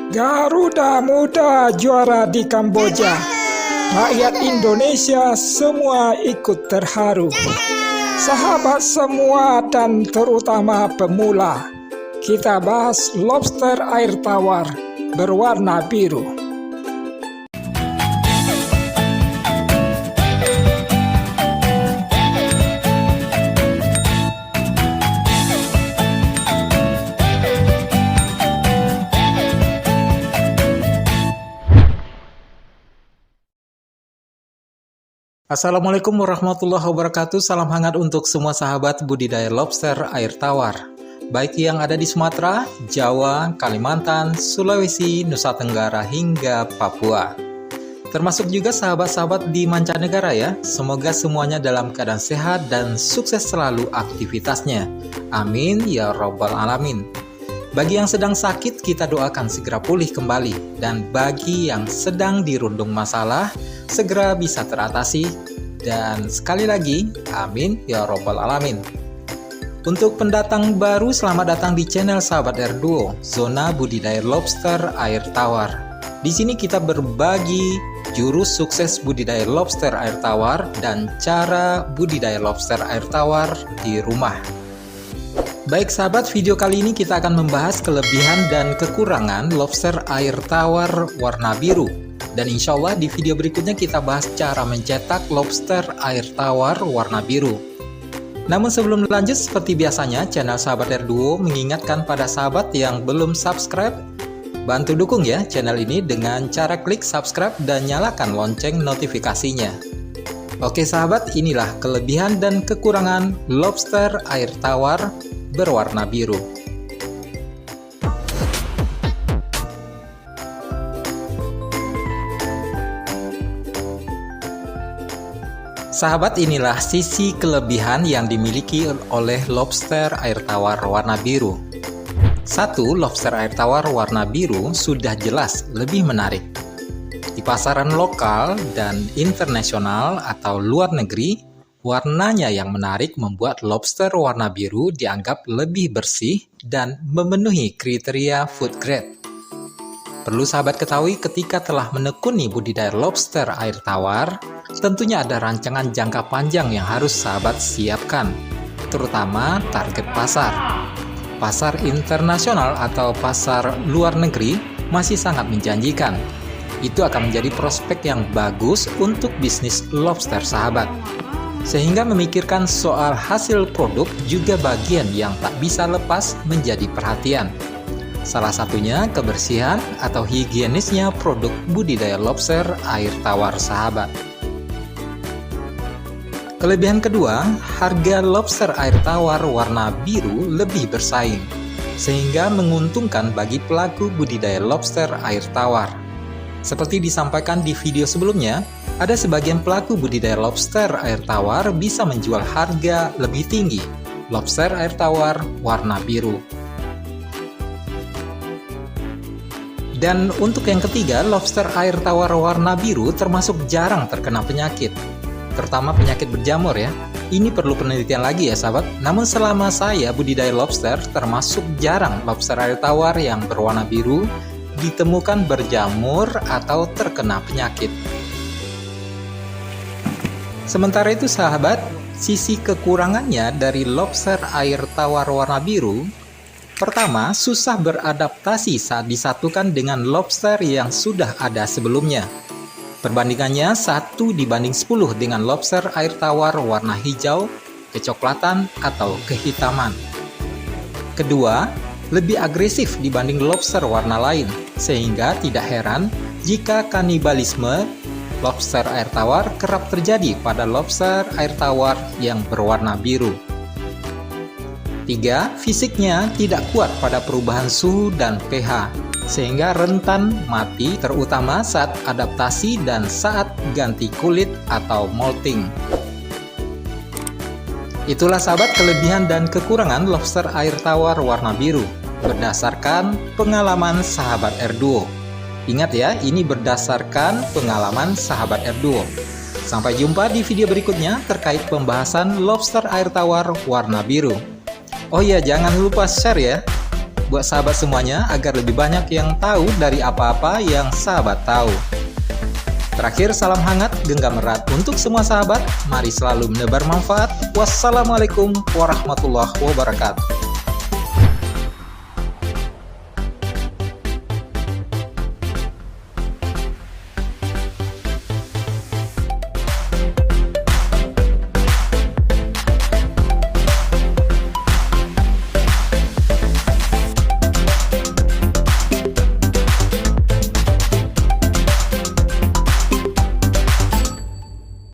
Garuda Muda juara di Kamboja. Rakyat Indonesia semua ikut terharu. Sahabat semua dan terutama pemula, kita bahas lobster air tawar berwarna biru. Assalamualaikum warahmatullahi wabarakatuh. Salam hangat untuk semua sahabat budidaya lobster air tawar, baik yang ada di Sumatera, Jawa, Kalimantan, Sulawesi, Nusa Tenggara hingga Papua. Termasuk juga sahabat-sahabat di mancanegara ya. Semoga semuanya dalam keadaan sehat dan sukses selalu aktivitasnya. Amin ya rabbal alamin. Bagi yang sedang sakit, kita doakan segera pulih kembali. Dan bagi yang sedang dirundung masalah, segera bisa teratasi. Dan sekali lagi, amin ya robbal alamin. Untuk pendatang baru, selamat datang di channel Sahabat R2, Zona Budidaya Lobster Air Tawar. Di sini kita berbagi jurus sukses budidaya lobster air tawar dan cara budidaya lobster air tawar di rumah. Baik sahabat, video kali ini kita akan membahas kelebihan dan kekurangan lobster air tawar warna biru. Dan insya Allah di video berikutnya kita bahas cara mencetak lobster air tawar warna biru. Namun sebelum lanjut, seperti biasanya channel Sahabat R2 mengingatkan pada sahabat yang belum subscribe, bantu dukung ya channel ini dengan cara klik subscribe dan nyalakan lonceng notifikasinya. Oke sahabat, inilah kelebihan dan kekurangan lobster air tawar berwarna biru. Sahabat, inilah sisi kelebihan yang dimiliki oleh lobster air tawar warna biru. 1. Lobster air tawar warna biru sudah jelas lebih menarik. Di pasaran lokal dan internasional atau luar negeri, warnanya yang menarik membuat lobster warna biru dianggap lebih bersih dan memenuhi kriteria food grade. Perlu sahabat ketahui, ketika telah menekuni budidaya lobster air tawar, tentunya ada rancangan jangka panjang yang harus sahabat siapkan, terutama target pasar. Pasar internasional atau pasar luar negeri masih sangat menjanjikan. Itu akan menjadi prospek yang bagus untuk bisnis lobster sahabat. Sehingga memikirkan soal hasil produk juga bagian yang tak bisa lepas menjadi perhatian. Salah satunya kebersihan atau higienisnya produk budidaya lobster air tawar sahabat. Kelebihan kedua, harga lobster air tawar warna biru lebih bersaing, sehingga menguntungkan bagi pelaku budidaya lobster air tawar. Seperti disampaikan di video sebelumnya, ada sebagian pelaku budidaya lobster air tawar bisa menjual harga lebih tinggi lobster air tawar warna biru. Dan untuk yang ketiga, lobster air tawar warna biru termasuk jarang terkena penyakit, terutama penyakit berjamur ya. Ini perlu penelitian lagi ya sahabat. Namun selama saya budidaya lobster, termasuk jarang lobster air tawar yang berwarna biru ditemukan berjamur atau terkena penyakit. Sementara itu sahabat, sisi kekurangannya dari lobster air tawar warna biru, pertama, susah beradaptasi saat disatukan dengan lobster yang sudah ada sebelumnya. Perbandingannya 1:10 dengan lobster air tawar warna hijau, kecoklatan, atau kehitaman. Kedua, lebih agresif dibanding lobster warna lain, sehingga tidak heran jika kanibalisme lobster air tawar kerap terjadi pada lobster air tawar yang berwarna biru. 3. Fisiknya tidak kuat pada perubahan suhu dan pH, sehingga rentan mati terutama saat adaptasi dan saat ganti kulit atau molting. Itulah sahabat kelebihan dan kekurangan lobster air tawar warna biru berdasarkan pengalaman sahabat R2. Ingat ya, ini berdasarkan pengalaman sahabat R2. Sampai jumpa di video berikutnya terkait pembahasan lobster air tawar warna biru. Oh iya, jangan lupa share ya. buat sahabat semuanya agar lebih banyak yang tahu dari apa-apa yang sahabat tahu. Terakhir, salam hangat, genggam erat untuk semua sahabat. Mari selalu menebar manfaat. Wassalamualaikum warahmatullahi wabarakatuh.